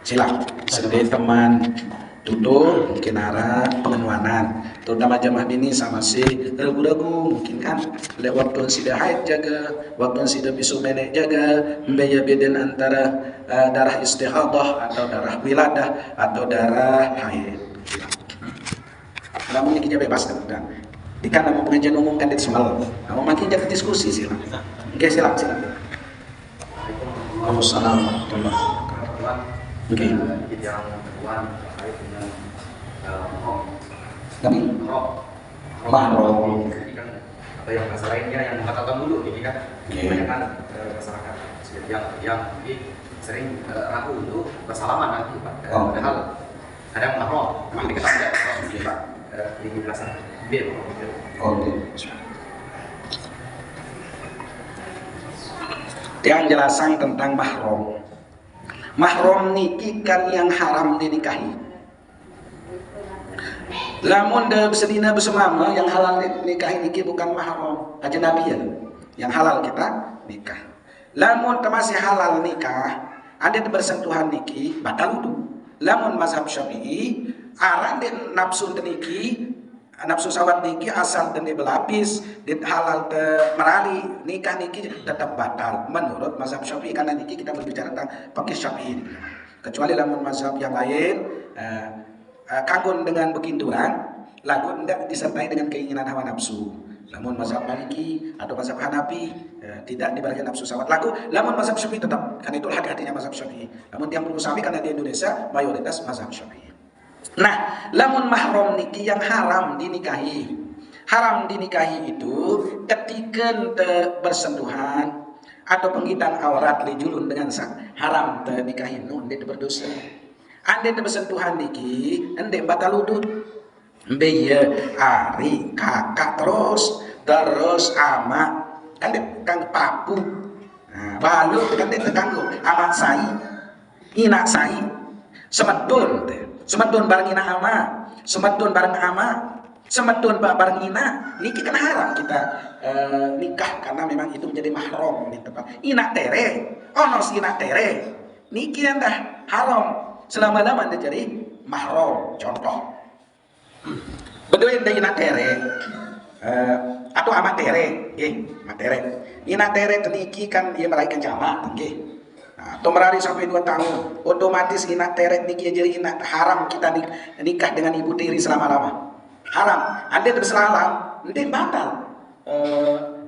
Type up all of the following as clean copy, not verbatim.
Silang sedih teman tutur mungkin arah pengenuanan terutama jamaah ini sama si ragu-ragu mungkin kan lewat waktu sudah haid jaga waktu sudah bisu menek jaga membaya beden antara darah istihadah atau darah wiladah atau darah haid. Namun ini kita bebas kan di kana mau pengajian umum kan di semal mau makin jaga diskusi silang. Oke silang. Assalamualaikum warahmatullahi wabarakatuh. Oke. Tapi mahram atau yang bahasa lainnya yang membatalkan dulu ini kan kebanyakan masyarakat yang sering ragu untuk bersalaman nanti padahal kadang mahram memang diketahui Pak di penjelasan biar yang jelasan tentang mahram. Mahram niki kan yang haram dinikahi. Lamun sedina bersemama yang halal nikahi niki bukan mahram, ajnabiyan. Yang halal kita nikah. Lamun masih halal nikah, ada bersentuhan niki batal wudu. Lamun mazhab Syafi'i aran den nafsu niki nafsu sawat niki asal dan belapis dan halal merali nikah niki tetap batal menurut mazhab Syafi'i karena niki kita berbicara tentang pakai Syafi'i. Kecuali lamun mazhab yang lain kagun dengan bekinturan lagu tidak disertai dengan keinginan hawa nafsu. Lamun mazhab Maliki atau mazhab Hanafi tidak diberikan nafsu sawat lagu. Lamun mazhab Syafi'i tetap karena itu hati-hatinya mazhab Syafi'i. Namun tiang Syafi'i karena di Indonesia mayoritas mazhab Syafi'i. Nah, lamun mahram niki yang haram dinikahi. Haram dinikahi itu ketika bersentuhan atau penghitan aurat lijulun dengan sang haram nikahi nun dia berdosa. Ande bersentuhan niki, ande batal wudu. Mbeye ari kakak terus ama ande kang papu. Nah, balu kan dia teganggu amat sai. Ina sai. Semetun bareng ina ama, semetun bareng ama, semetun bareng ina, niki kan haram kita nikah karena memang itu menjadi mahram di tempat. Ina tere, onos ina tere, niki anda haram selama-lama anda jadi mahram. Contoh, bedoin da ina tere, atau ama tere, matere, ina tere niki kan ia meraihkan jamaah, atau merari sampai 2 tahun, otomatis ina teret niki jadi ina haram kita nikah dengan ibu tiri selama-lama. Haram. Anda bersalah, anda batal.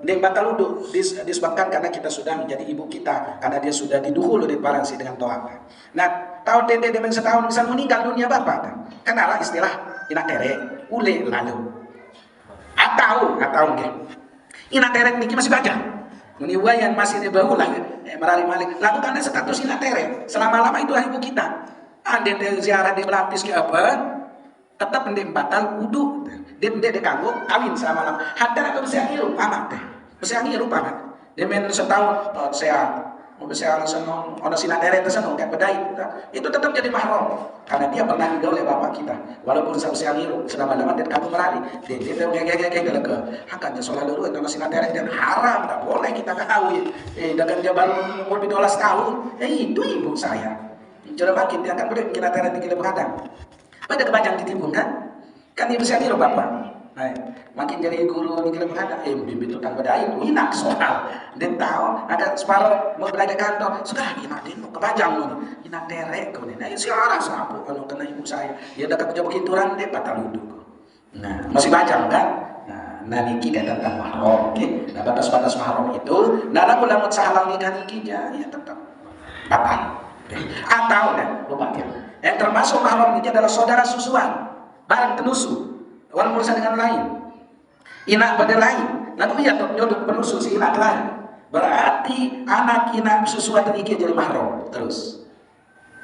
Anda batal wudu disebabkan karena kita sudah menjadi ibu kita, karena dia sudah diduhul oleh parangsi dengan toat. Nah, tahun dede demen setahun bisa meninggal dunia bapak. Karena istilah ina teret, ule lalu. Atau nggih. Ina teret niki masih baca. Meniwayan masih dibawa merali malik lakukan status ina tere selama-lama itu ibu kita. Ande ziarah di melapis ke apa tetap ende batal wudu dan ende kanggo kawin selama-lama hatta atau bisa ngirup amat teh bisa ngirup amat demen setahun saya bisa senong ono sina tere teh senong kayak bedai itu tetap jadi mahram karena dia pernah digawe oleh bapak kita walaupun saya ngirup selama-lama dia kanggo merali dia kayak ke hakanya soal dulu itu sina tere dan haram tak boleh kita kawin dengan dia baru umur 12 tahun itu ibu saya coba makin dia akan beri kira tere di kilo berkadang pada kebanyakan ditibung kan ibu saya ngirup bapak. Nah, makin jadi guru di kilo berkadang bimbing itu tak bedai winak soal dia tahu ada separuh mau belajar kantor sudah ina dia mau kepanjang nih ina tere kau nih nah si orang sapu kalau kena ibu saya dia dekat kerja bekinturan dia batal wudu. Nah masih panjang kan. Nah niki kata tentang mahram, nah batas-batas mahram itu, nah lamun sahalang nikah niki ya tetap batal. Atau lupa ya, yang termasuk mahram niki adalah saudara susuan, barang tenusu, walaupun berusaha dengan lain, inak pada lain, lalu ia nyodok penusu si inak lain, berarti anak inak susuan niki jadi mahram terus.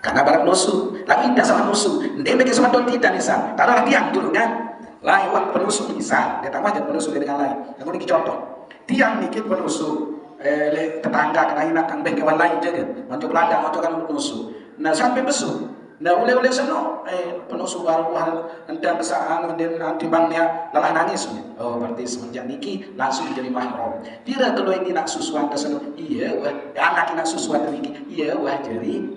Karena barang nusu, lalu indah sama nusu, dia bikin sama don tidak nisah, taruhlah tiang dulu kan. Lain waktu penusuk misal, dia tak wajib penusuk dengan lain. Aku ini contoh, tiang dikit penusuk, tetangga kena inak kang bengkewan lain juga, untuk ladang, untuk kan penusuk. Nah sampai besuk, Nda ule seno penuh suara hal anda kesaan nanti bangnya lelah nangis. Oh berarti semenjak niki langsung jadi mahram. Tira kalau ini nak susuan seno iya wah anak nak susuan niki iya wah jadi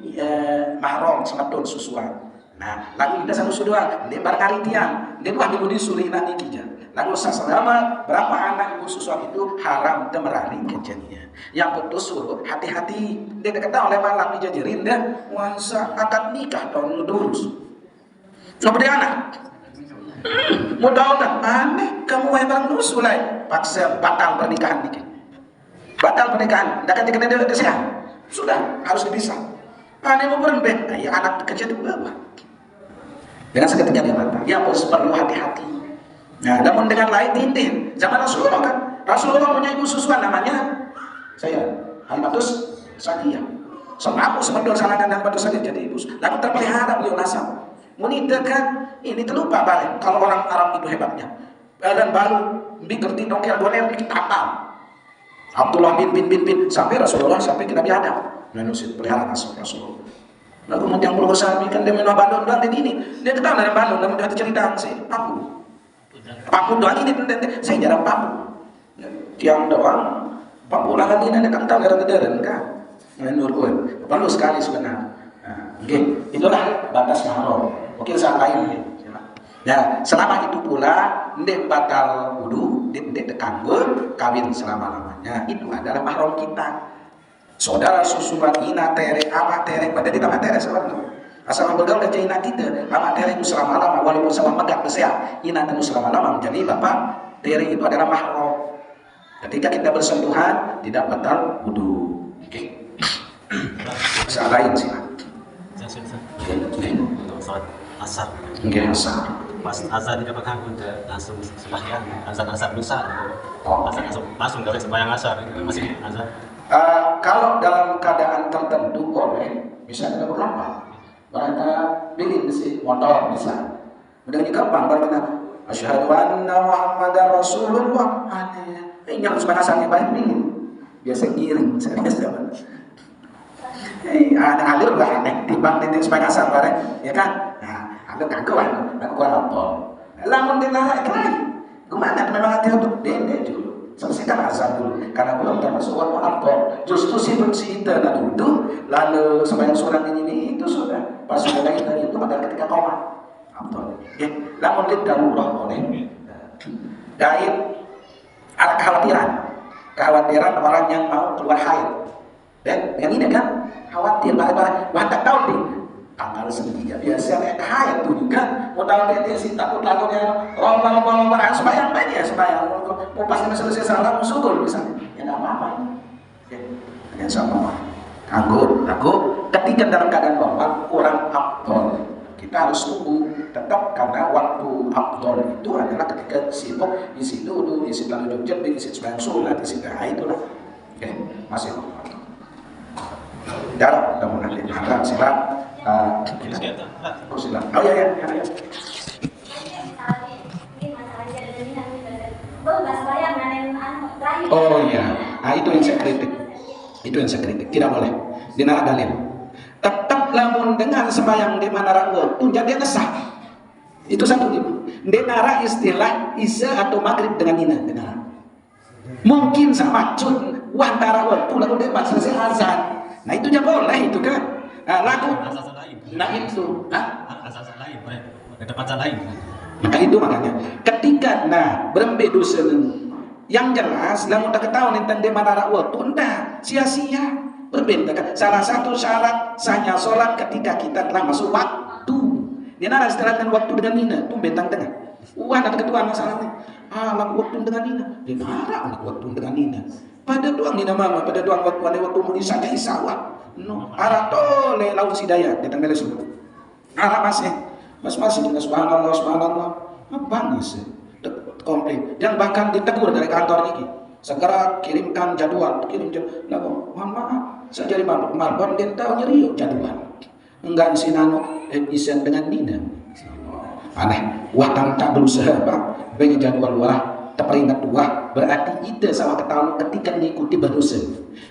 mahram semadon susuan. Nah lagu kita satu sudah dia barang tiang dia wah dulu disuli nak niki ja. Lalu selama berapa anak ibu susuan itu haram temerari kejadian. Yang putus suruh hati-hati. Dia diketahui oleh malam dijajarin dan wansa akad nikah tahun lurus. Seperti anak. Mudah-mudahan aneh kamu yang nusulai paksa batal pernikahan dikit. Batal pernikahan. Dan ketika dia sehat sudah harus dipisah. Aneh mau berembek. Ya anak kecil itu apa? Dengan seketika dia batal. Ya harus perlu hati-hati. Nah, namun dengan lain tintin zaman Rasulullah kan. Rasulullah punya ibu susuan namanya saya Halimatus Sakiyah. Selaku sebetulnya salahkan dan batu saja jadi ibu. Lalu terpelihara beliau nasab. Munita kan ini terlupa balik. Kalau orang Arab itu hebatnya. Dan baru bikin nokel boleh bikin tapal. Abdullah bin sampai Rasulullah sampai ke Nabi Adam. Manusia pelihara nasab Rasulullah. Lalu kemudian Pulau Besar kan dia menolak balon dan ini dia ketahui dari balon dan dia cerita sih Paku doang ini saya jarang paku. Tiang doang paku ulangan ini ada kentang gara-gara kan. Menurut perlu sekali sebenarnya. Oke, itulah batas mahram. Oke, saat lain. Ya, selama itu pula ndek batal wudu, ndek kanggo kawin selama-lamanya. Itu adalah mahram kita. Saudara susuan ina tere ama tere pada di tamat tere sebenarnya. Asal bergaul ke China kita, ama tere itu selama-lama walaupun sama megah besar, ina itu selama-lama menjadi bapak tere itu adalah mahram. Ketika kita bersentuhan tidak batal wudu. Oke. Masalah lain sih. Sholat asar. Oke, asar. Pas asar tidak pakai langsung sembahyang. Asar lusa. Asar langsung dari sembahyang asar masih asar. Kalau dalam keadaan tertentu boleh, bisa kita berlomba. Mereka pilih si motor bisa. Udah gampang berkena. Asyhadu anna Muhammadar Rasulullah. Yang sembahyang asarnya banyak pilih. Biasa giring, saya biasa banget. Ada alir lah aneh timbang titik sembahyang asar bareng, ya kan? Nah, ada kaguan, aku kurang apa? Lamun dilarang kan? Gimana? Memang hati untuk dede dulu. Selesaikan asar dulu, karena belum termasuk waktu apa. Justru sibuk si itu duduk, lalu sembahyang surat ini itu sudah pas sudah itu pada ketika koma. Apa? Ya, lamun darurat boleh. Gaib, ada kekhawatiran orang yang mau keluar haid. Dan yang ini kan khawatir balik-balik tak tahu nih tanggal segini biasa haid tuh juga modal dia sih takut lagunya lomba sembahyang banyak sembahyang mau pas selesai salam syukur misalnya ya nggak apa-apa ya sama anggur ketika dalam keadaan normal kurang afdol kita harus tunggu tetap karena waktu afdol itu adalah ketika sibuk isi dulu isi lalu jogja isi sembahyang sunat isi itulah oke masih darah kemudian diharap silam silam oh ya oh iya itu yang saya kritik tidak boleh dina dalil tetap lamun dengan sembahyang di mana rakwo itu jadi nesah itu satu denara istilah isya atau maghrib dengan ina denara mungkin sama cun wantara waktu lalu dia selesai azan. Nah itu aja boleh itu kan. Lagu. Nah itu. Asas lain, ada tempat lain. Maka itu makanya. Ketika berembe dosen yang jelas, lamun tak ketahuan enten de manara waktu, sia-sia. Berbeda kan. Salah satu syarat sahnya sholat ketika kita telah masuk waktu. Dia nara istilahkan waktu dengan nina, itu bentang tengah. Ada ketua masalahnya. Lagu waktu dengan nina. Dia nara waktu dengan nina. Pada doang nina mama, pada doang waktu mau disaja isawa. No, arah tole laut sidaya datang dari sini. Arah masih kita subhanallah. Apa sih? Komplain. Yang bahkan ditegur dari kantor ini. Segera kirimkan jadwal, lagu, mohon maaf, saya jadi marbon dia tahu nyeri jadwal. Enggak sinano isen dengan nina. Aneh, wah tak berusaha pak, bagi jadwal luar, terperingat dua. berarti itu sawah ketahuan ketika diikuti berdosa.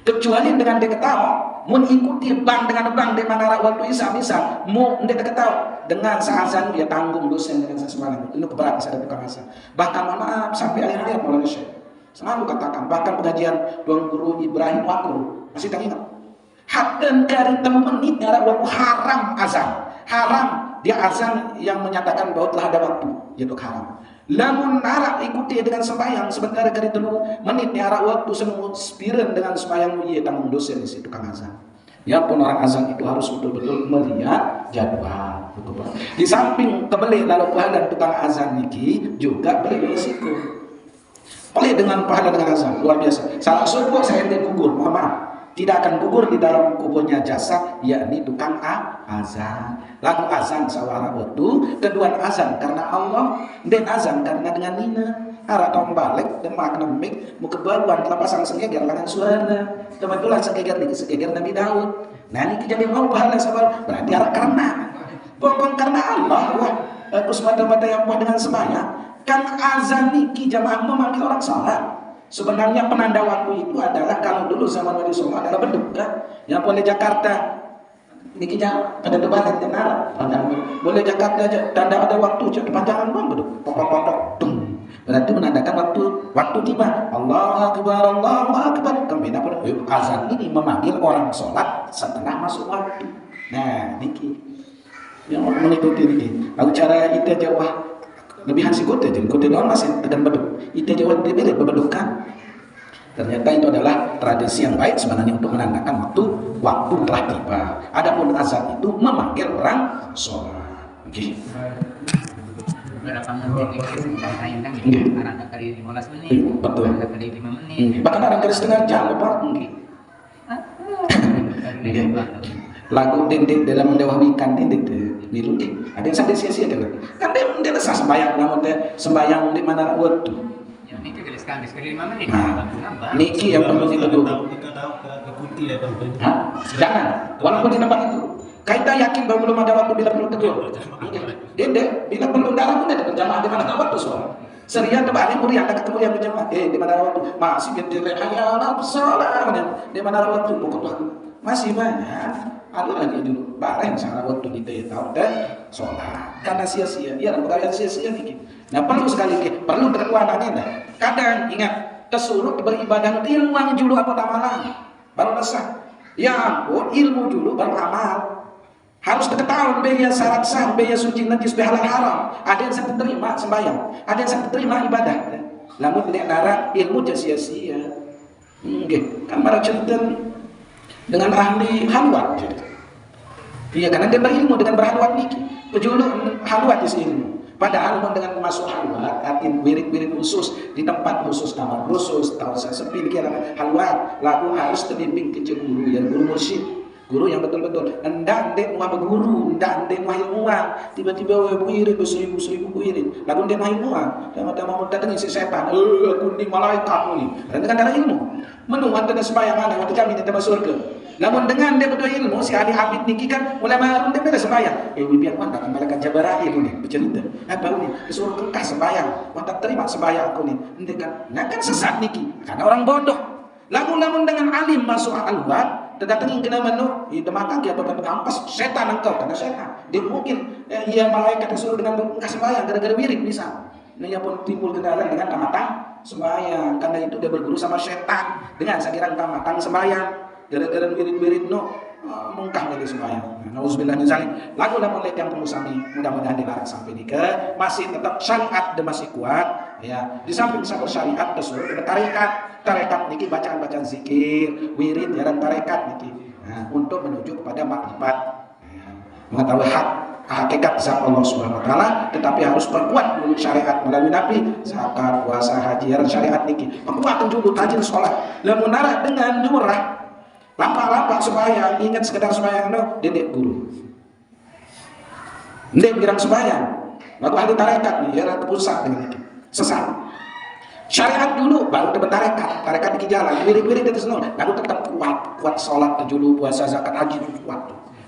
Kecuali dengan dia ketawa, mau ikuti bang dengan bang di mana waktu isa misal, mau dia ketawa dengan seazan dia tanggung dosa dengan sesembahan itu keberat saya tukang azan. Bahkan maaf sampai akhirnya mulai syekh. Selalu katakan bahkan pengajian Tuan Guru Ibrahim Wakru masih tak ingat. Hakan kari temu menit ada waktu haram azan, haram dia azan yang menyatakan bahwa telah ada waktu, itu haram. Lamun nara ikuti dengan sembahyang sebentar kali 3 menit ni arah waktu semua spiren dengan sembahyang ia tanggung dosa di situ tukang azan. Ya pun orang azan itu harus betul-betul melihat jadwal. Di samping kebeli lalu pahala tukang azan niki juga beli risiko. Beli dengan pahala dengan azan luar biasa. Salah subuh saya gugur, mohon maaf. Tidak akan gugur di dalam kuburnya jasad, yakni tukang azan. Lagu azan sawara waktu, kedua azan karena Allah, dan azan karena dengan nina. Arah tahun balik, dan makna mik, muka baruan telah pasang segeger kanan suara. Kebetulan segeger Nabi Daud. Nah ini kejadian mau pahala sabar, berarti arah karena. Bukan karena Allah, wah, aku semata-mata yang buat dengan sembahyang. Kan azan niki jamaah memanggil orang salat. Sebenarnya penanda waktu itu adalah kalau dulu zaman Wali Songo adalah beduk kan? Yang boleh Jakarta niki jam pada tebalan tenar boleh Jakarta aja tanda ada waktu jadi panjangan bang beduk pokok berarti menandakan waktu tiba. Allahu Akbar kembali pun azan ini memanggil orang sholat setelah masuk waktu. Nah niki yang mengikuti niki aku cara itu jawah lebihan si kote jadi kote doang masih tekan beduk itu jawab dia pilih bebedukan. Ternyata itu adalah tradisi yang baik sebenarnya untuk menandakan waktu telah tiba. Adapun azan itu memanggil orang sholat. Oke. Berapa menit kan? Ada kali 15 menit. Betul. Ada kali 5 menit. Bahkan ada kali setengah jam, Pak. Lagu dendek dalam mendewawikan dendek milu ada yang sampai sia-sia kan dia sah sembahyang namun dia sembahyang di mana waktu ya niki sekali 5 menit niki yang perlu itu dulu jangan walaupun di tempat itu kita yakin bahwa belum ada waktu bila perlu tegur dendek bila perlu darah pun ada berjamaah di mana waktu soal serian terbalik muriah ada ketemu yang berjamaah di mana waktu masih berdiri hayal salam di mana waktu pokok masih banyak. Ada lagi dulu bareng sangat waktu kita tahu dan sholat karena sia-sia ya dan sia-sia nih. Nah perlu sekali perlu kekuatannya dah. Kadang ingat kesuruh beribadah ilmu dulu apa amalan baru sah. Ya ampun ilmu dulu baru amal. Harus ketahuan biaya syarat sah, biaya suci najis, biaya halal haram. Ada yang saya terima sembahyang, ada yang saya terima ibadah. Namun tidak nara ilmu sia-sia. Kan para centen dengan ahli halwat. Iya karena dia berilmu dengan berhalwat niki. Pejuluk halwat di ilmu. Padahal dengan masuk halwat, arti wirid-wirid khusus di tempat khusus, kamar khusus, tahu saya sepi kira halwat. Lalu harus terbimbing ke guru yang guru mursyid, guru yang betul-betul. Hendak dia mau berguru, hendak dia mau ilmuwan. Tiba-tiba wirid seribu wirid. Lalu dia mau ilmuwan. Mau datang si setan. Aku ni malaikat ni. Dan dengan ilmu. Menuhan dengan sembahyang ada waktu kami tidak masuk surga. Namun dengan dia betul ilmu si ahli abid niki kan mulai marun dia bela sembahyang. Biar mana kan malaikat Jabrail ni bercerita. Apa ni? Disuruh kekah sembahyang. Mana terima sembahyang aku ni. Nanti kan, nah kan sesat niki. Karena orang bodoh. Namun dengan alim masuk al-wad, terdatang yang kena menu, itu makan dia berkampas setan engkau karena setan. Dia mungkin ia malaikat disuruh dengan kekah sembahyang gara-gara wirid bisa. Nah, ia pun timbul kendaraan dengan tamatang sembahyang karena itu dia berguru sama setan dengan sekiranya tamatang sembahyang gara-gara wirid-wirid mungkah dari sembahyang. Nauzubillah min zalik. Lagu namun lihat yang perlu sami mudah-mudahan dilarang sampai nikah masih tetap syariat dan masih kuat ya. Di samping syariat disuruh tarekat niki bacaan-bacaan zikir, wirid ya dan tarekat niki. Nah, untuk menuju kepada makrifat ya. Mengetahui hakikat zat Allah Subhanahu wa taala, tetapi harus perkuat dulu syariat melalui Nabi, zakat, puasa, haji, syariat niki. Perkuatan dulu rajin salat. Lamun nara dengan murah lampak-lampak sembahyang, ingat sekedar sembahyang dedek guru. Ndek bilang sembahyang. Lalu ahli tarekat nih, ya pusat dengan itu. Sesat. Syariat dulu baru dapat tarekat di jalan, wirid-wirid itu semua. Lalu tetap kuat salat, dulu puasa, zakat, haji kuat.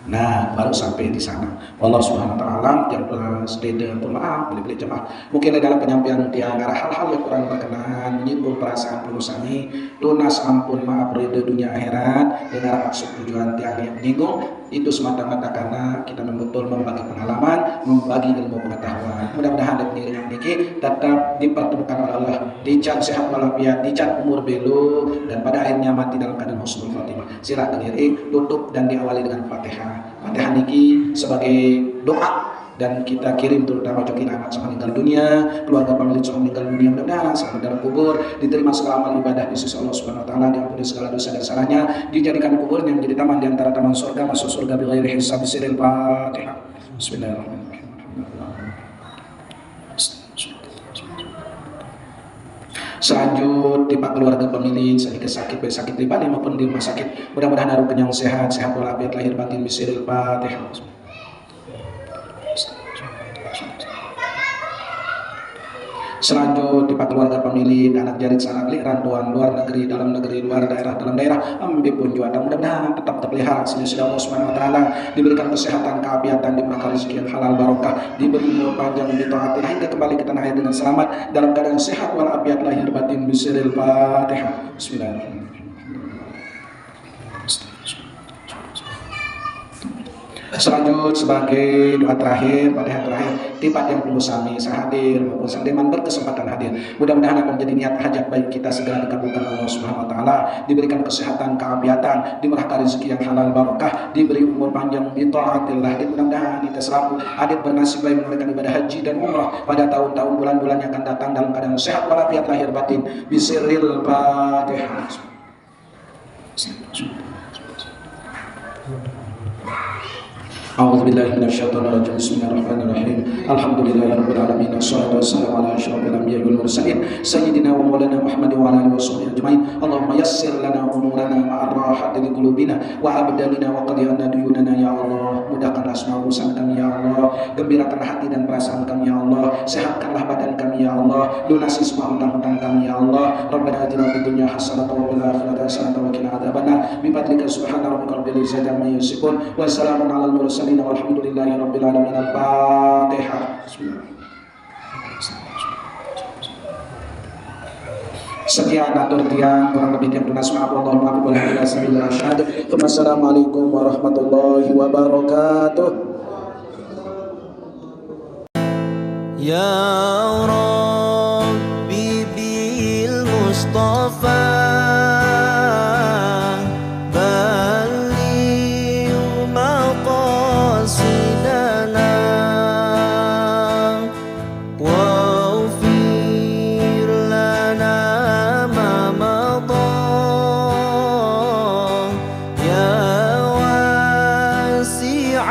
Nah, baru sampai di sana. Allah Subhanahu wa taala yang sededa maaf, beli jemaah. Mungkin dalam penyampaian di antara hal-hal yang kurang berkenan, menyinggung perasaan penusani, lunas ampun maaf ridho dunia akhirat, dengan maksud tujuan tiang yang menyinggung, itu semata-mata karena kita betul membagi pengalaman, membagi ilmu pengetahuan. Mudah-mudahan dari diri yang dikit tetap dipertemukan oleh Allah, dicat sehat walafiat, dicat umur belu, dan pada akhirnya mati dalam keadaan husnul khotimah. Silakan diri tutup dan diawali dengan Fatihah. Fatihah niki sebagai doa dan kita kirim terutama jokin anak sama meninggal dunia, keluarga pemilik sama meninggal dunia, mudah-mudahan sampai dalam kubur diterima segala amal ibadah di sisi Allah Subhanahu wa taala, diampuni segala dosa dan salahnya, dijadikan kuburnya menjadi taman di antara taman surga, masuk surga bighairi hisab. Siril Fatihah. Bismillahirrahmanirrahim. Selanjut di pak keluarga pemilik sedikit sakit, baik sakit pribadi maupun di rumah sakit, mudah-mudahan harus kenyang sehat, sehat walafiat lahir batin. Bismillahirrahmanirrahim. Fatihah. Selanjut di pak keluarga pemilik anak jarit sanak rantuan luar negeri, dalam negeri, luar daerah, dalam daerah, ambil pun juara, mudah-mudahan tetap terpelihara sehingga Allah Subhanahu wa taala diberikan kesehatan, keafiatan, diberikan rezeki yang halal barokah, diberi umur panjang, ditaati hingga kembali ke tanah air dengan selamat dalam keadaan sehat walafiat lahir batin. Bismillahirrahmanirrahim. Fatihah. Bismillahirrahmanirrahim. Selanjut sebagai doa terakhir, Fatihah terakhir, tipat yang perlu sami sahadir maupun sang deman berkesempatan hadir. Mudah-mudahan apa menjadi niat hajat baik kita segera dikabulkan Allah Subhanahu wa taala, diberikan kesehatan, keafiatan, dimurahkan rezeki yang halal barokah, diberi umur panjang di taatillah. Dan mudah-mudahan kita selalu hadir bernasib baik menunaikan ibadah haji dan umrah pada tahun-tahun bulan-bulan yang akan datang dalam keadaan sehat walafiat lahir batin. Bismillahirrahmanirrahim. Fatihah. A'udzubillahi minasyaitonirrajim. Bismillahirrahmanirrahim. Alhamdulillahirabbil alamin. Wassalatu wassalamu ala asyrofil anbiya'i wal mursalin sayyidina wa maulana Muhammad wa ala alihi washabbihi ajmain. Allahumma yassir lana umurana ma'ar rahati li qulubina wa abdalina wa qadi anna duyunana ya Allah. Mudahkanlah semua urusan kami ya Allah, gembirakan hati dan perasaan kami ya Allah, sehatkanlah badan kami ya Allah, lunasi semua hutang-hutang kami ya Allah. Rabbana atina fid dunya hasanatan wa fil akhirati hasanatan wa qina adzabannar. Bi fadlika subhana rabbika rabbil izzati amma yasifun wa salamun alal mursalin walhamdulillahi rabbil alamin. Al-Fatihah. Sekian atur tiang kurang lebih yang tunas maaf Allahumma qul la ilaha illa Assalamualaikum warahmatullahi wabarakatuh. Ya Rabbi bil Mustafa يا واسع